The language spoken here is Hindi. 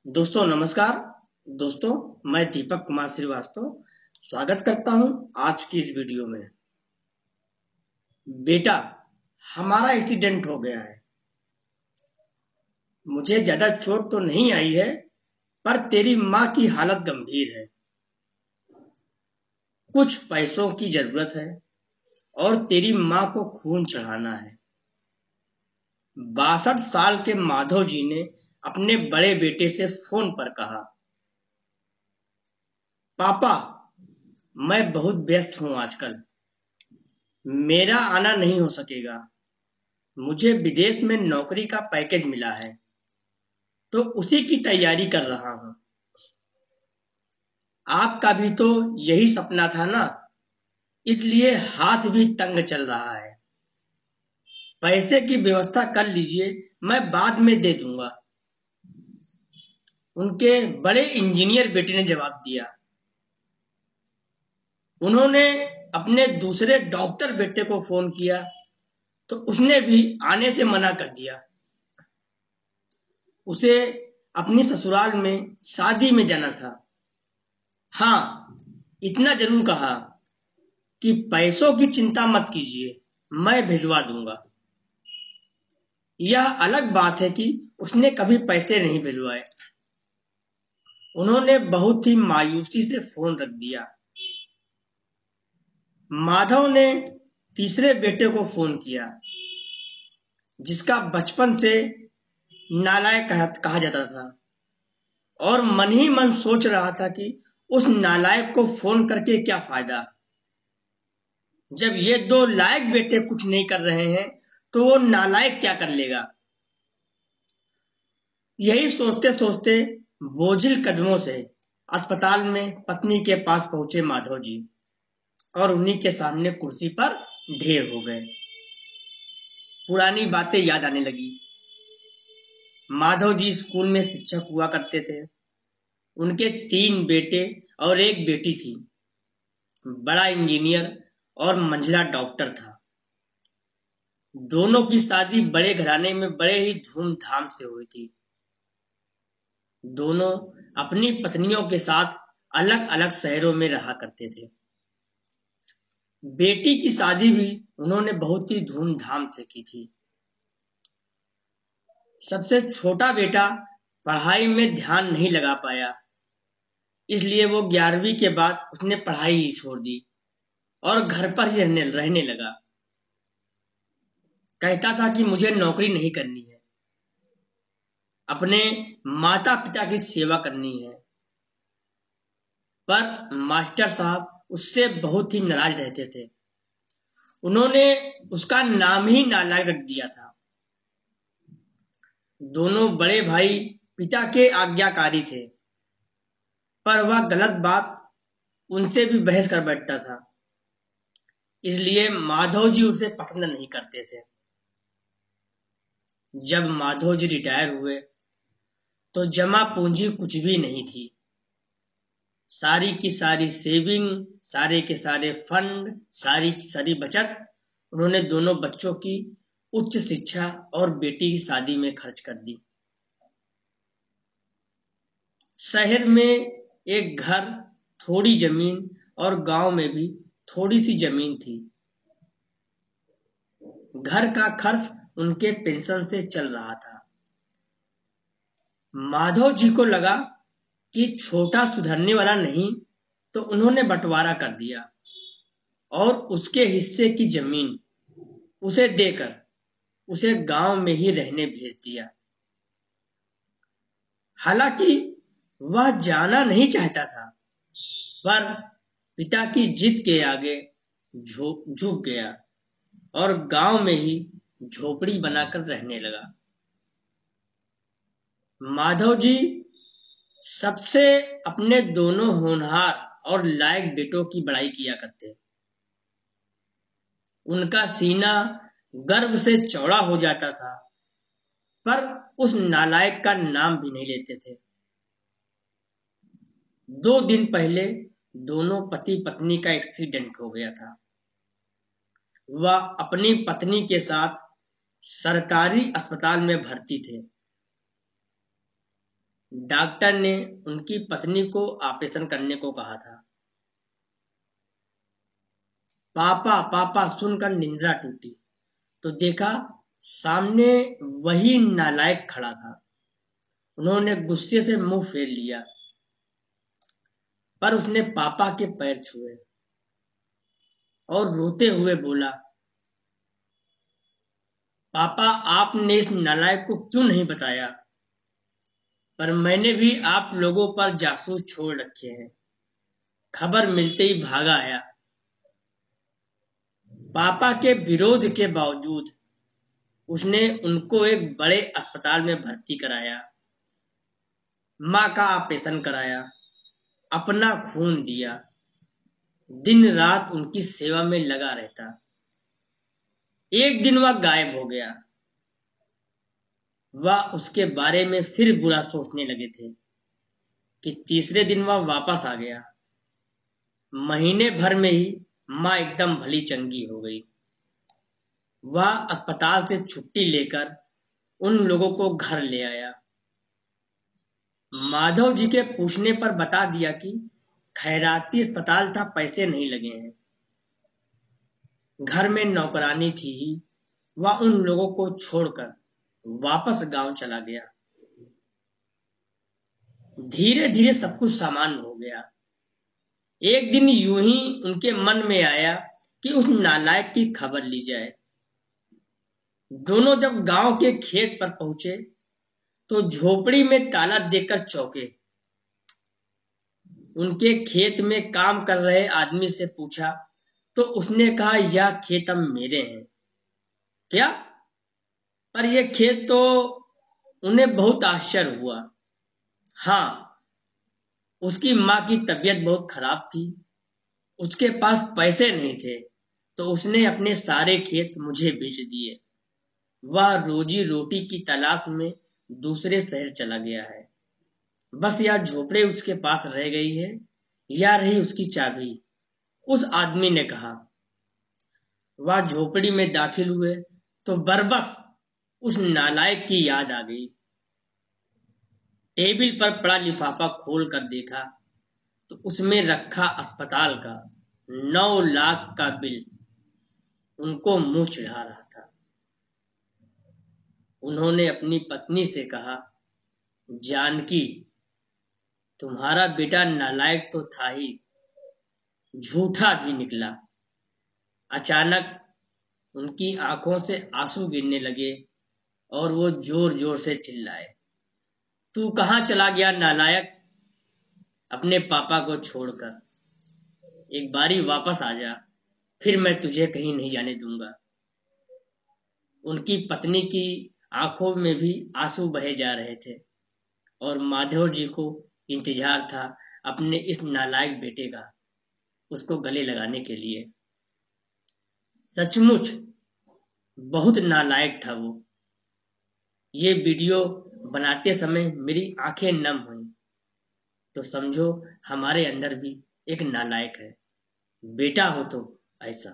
दोस्तों नमस्कार। दोस्तों मैं दीपक कुमार श्रीवास्तव स्वागत करता हूं आज की इस वीडियो में। बेटा, हमारा एक्सीडेंट हो गया है। मुझे ज्यादा चोट तो नहीं आई है, पर तेरी माँ की हालत गंभीर है। कुछ पैसों की जरूरत है और तेरी माँ को खून चढ़ाना है। 62 साल के माधव जी ने अपने बड़े बेटे से फोन पर कहा, पापा, मैं बहुत व्यस्त हूं आजकल, मेरा आना नहीं हो सकेगा। मुझे विदेश में नौकरी का पैकेज मिला है, तो उसी की तैयारी कर रहा हूं। आपका भी तो यही सपना था ना, इसलिए हाथ भी तंग चल रहा है। पैसे की व्यवस्था कर लीजिए, मैं बाद में दे दूंगा। उनके बड़े इंजीनियर बेटे ने जवाब दिया। उन्होंने अपने दूसरे डॉक्टर बेटे को फोन किया, तो उसने भी आने से मना कर दिया। उसे अपनी ससुराल में शादी में जाना था। हाँ, इतना जरूर कहा कि पैसों की चिंता मत कीजिए, मैं भिजवा दूंगा। यह अलग बात है कि उसने कभी पैसे नहीं भिजवाए। उन्होंने बहुत ही मायूसी से फोन रख दिया। माधव ने तीसरे बेटे को फोन किया, जिसका बचपन से नालायक कहा जाता था, और मन ही मन सोच रहा था कि उस नालायक को फोन करके क्या फायदा। जब ये दो लायक बेटे कुछ नहीं कर रहे हैं, तो वो नालायक क्या कर लेगा। यही सोचते सोचते बोझिल कदमों से अस्पताल में पत्नी के पास पहुंचे माधव जी, और उन्हीं के सामने कुर्सी पर ढेर हो गए। पुरानी बातें याद आने लगी। माधव जी स्कूल में शिक्षक हुआ करते थे। उनके 3 बेटे और एक बेटी थी। बड़ा इंजीनियर और मंझला डॉक्टर था। दोनों की शादी बड़े घराने में बड़े ही धूमधाम से हुई थी। दोनों अपनी पत्नियों के साथ अलग अलग शहरों में रहा करते थे। बेटी की शादी भी उन्होंने बहुत ही धूमधाम से की थी। सबसे छोटा बेटा पढ़ाई में ध्यान नहीं लगा पाया, इसलिए वो 11वीं के बाद उसने पढ़ाई ही छोड़ दी और घर पर ही रहने लगा। कहता था कि मुझे नौकरी नहीं करनी है, अपने माता पिता की सेवा करनी है। पर मास्टर साहब उससे बहुत ही नाराज रहते थे। उन्होंने उसका नाम ही नालायक रख दिया था। दोनों बड़े भाई पिता के आज्ञाकारी थे, पर वह गलत बात उनसे भी बहस कर बैठता था, इसलिए माधव जी उसे पसंद नहीं करते थे। जब माधव जी रिटायर हुए तो जमा पूंजी कुछ भी नहीं थी। सारी की सारी सेविंग, सारे के सारे फंड, सारी की सारी बचत उन्होंने दोनों बच्चों की उच्च शिक्षा और बेटी की शादी में खर्च कर दी। शहर में एक घर, थोड़ी जमीन, और गांव में भी थोड़ी सी जमीन थी। घर का खर्च उनके पेंशन से चल रहा था। माधव जी को लगा कि छोटा सुधरने वाला नहीं, तो उन्होंने बंटवारा कर दिया और उसके हिस्से की जमीन उसे देकर उसे गांव में ही रहने भेज दिया। हालांकि वह जाना नहीं चाहता था, पर पिता की जिद के आगे झुक गया और गांव में ही झोपड़ी बनाकर रहने लगा। माधव जी सबसे अपने दोनों होनहार और लायक बेटों की बड़ाई किया करते। उनका सीना गर्व से चौड़ा हो जाता था, पर उस नालायक का नाम भी नहीं लेते थे। 2 दिन पहले दोनों पति पत्नी का एक्सीडेंट हो गया था। वह अपनी पत्नी के साथ सरकारी अस्पताल में भर्ती थे। डॉक्टर ने उनकी पत्नी को ऑपरेशन करने को कहा था। पापा पापा सुनकर निंद्रा टूटी तो देखा सामने वही नालायक खड़ा था। उन्होंने गुस्से से मुंह फेर लिया, पर उसने पापा के पैर छुए और रोते हुए बोला, पापा आपने इस नालायक को क्यों नहीं बताया? पर मैंने भी आप लोगों पर जासूस छोड़ रखे हैं। खबर मिलते ही भागा आया। पापा के विरोध के बावजूद उसने उनको एक बड़े अस्पताल में भर्ती कराया, माँ का ऑपरेशन कराया, अपना खून दिया, दिन रात उनकी सेवा में लगा रहता। एक दिन वह गायब हो गया। वह उसके बारे में फिर बुरा सोचने लगे थे कि तीसरे दिन वह वापस आ गया। महीने भर में ही माँ एकदम भली चंगी हो गई। वह अस्पताल से छुट्टी लेकर उन लोगों को घर ले आया। माधव जी के पूछने पर बता दिया कि खैराती अस्पताल था, पैसे नहीं लगे हैं। घर में नौकरानी थी ही। वह उन लोगों को छोड़कर वापस गांव चला गया। धीरे धीरे सब कुछ सामान्य हो गया। एक दिन यूं ही उनके मन में आया कि उस नालायक की खबर ली जाए। दोनों जब गांव के खेत पर पहुंचे तो झोपड़ी में ताला देखकर चौंके। उनके खेत में काम कर रहे आदमी से पूछा तो उसने कहा, यह खेत अब मेरे हैं। क्या? पर यह खेत तो। उन्हें बहुत आश्चर्य हुआ। हाँ, उसकी माँ की तबीयत बहुत खराब थी, उसके पास पैसे नहीं थे, तो उसने अपने सारे खेत मुझे बेच दिए। वह रोजी रोटी की तलाश में दूसरे शहर चला गया है। बस यह झोपड़ी उसके पास रह गई है, या रही उसकी चाबी, उस आदमी ने कहा। वह झोपड़ी में दाखिल हुए तो बरबस उस नालायक की याद आ गई। टेबल पर पड़ा लिफाफा खोल कर देखा तो उसमें रखा अस्पताल का 9 लाख का बिल उनको मुंह चिढ़ा रहा था। उन्होंने अपनी पत्नी से कहा, जानकी, तुम्हारा बेटा नालायक तो था ही, झूठा भी निकला। अचानक उनकी आंखों से आंसू गिरने लगे और वो जोर जोर से चिल्लाए, तू कहां चला गया नालायक? अपने पापा को छोड़कर एक बारी वापस आ जा, फिर मैं तुझे कहीं नहीं जाने दूंगा। उनकी पत्नी की आंखों में भी आंसू बहे जा रहे थे और माधव जी को इंतजार था अपने इस नालायक बेटे का, उसको गले लगाने के लिए। सचमुच बहुत नालायक था वो। ये वीडियो बनाते समय मेरी आंखें नम हुई तो समझो हमारे अंदर भी एक नालायक है। बेटा हो तो ऐसा।